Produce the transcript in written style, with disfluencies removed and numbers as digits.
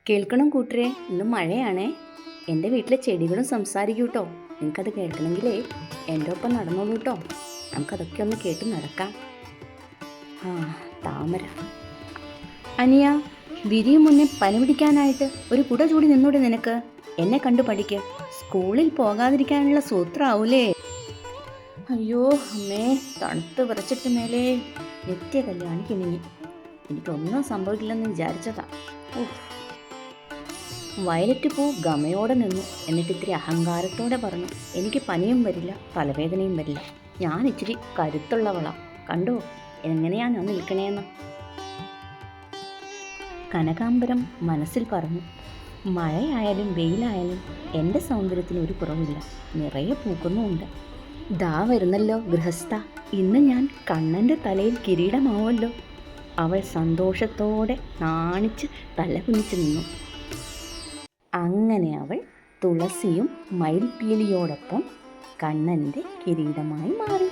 കേൾക്കണം കൂട്ടരെ, ഇന്ന് മഴയാണേ. എൻ്റെ വീട്ടിലെ ചെടികളും സംസാരിക്കൂ കേട്ടോ. നിങ്ങൾക്കത് കേൾക്കണമെങ്കിലേ എൻ്റെ ഒപ്പം നടന്നോളൂ കേട്ടോ. നമുക്കതൊക്കെ ഒന്ന് കേട്ട് നടക്കാം. താമര. അനിയ, വിരിയും മുന്നേ പനി പിടിക്കാനായിട്ട് ഒരു കുട ചൂടി നിന്നൂടെ നിനക്ക്? എന്നെ കണ്ടു പഠിക്ക്. സ്കൂളിൽ പോകാതിരിക്കാനുള്ള സൂത്രാവൂലേ? അയ്യോ അമ്മേ, തണുത്ത് വിറച്ചിട്ട് മേലേ നിത്യ കല്യാണി കിണിഞ്ഞി. എനിക്കൊന്നും സംഭവിക്കില്ലെന്ന് വിചാരിച്ചതാ. വയലറ്റ് പൂ ഗമയോടെ നിന്നു. എന്നിട്ട് ഇത്തിരി അഹങ്കാരത്തോടെ പറഞ്ഞു, എനിക്ക് പനിയും വരില്ല, തലവേദനയും വരില്ല. ഞാൻ ഇച്ചിരി കരുത്തുള്ളവളാ. കണ്ടോ എങ്ങനെയാ ഞാൻ നിൽക്കണേന്ന്. കനകാംബരം മനസ്സിൽ പറഞ്ഞു, മഴയായാലും വെയിലായാലും എൻ്റെ സൗന്ദര്യത്തിന് ഒരു കുറവില്ല. നിറയെ പൂക്കുന്നുമുണ്ട്. ദാ വരുന്നല്ലോ ഗൃഹസ്ഥ. ഇന്ന് ഞാൻ കണ്ണൻ്റെ തലയിൽ കിരീടമാവുമല്ലോ. അവൾ സന്തോഷത്തോടെ നാണിച്ച് തല കുനിച്ച് നിന്നു. അങ്ങനെ അവൾ തുളസിയും മയിൽപ്പീലിയോടൊപ്പം കണ്ണൻ്റെ കിരീടമായി മാറി.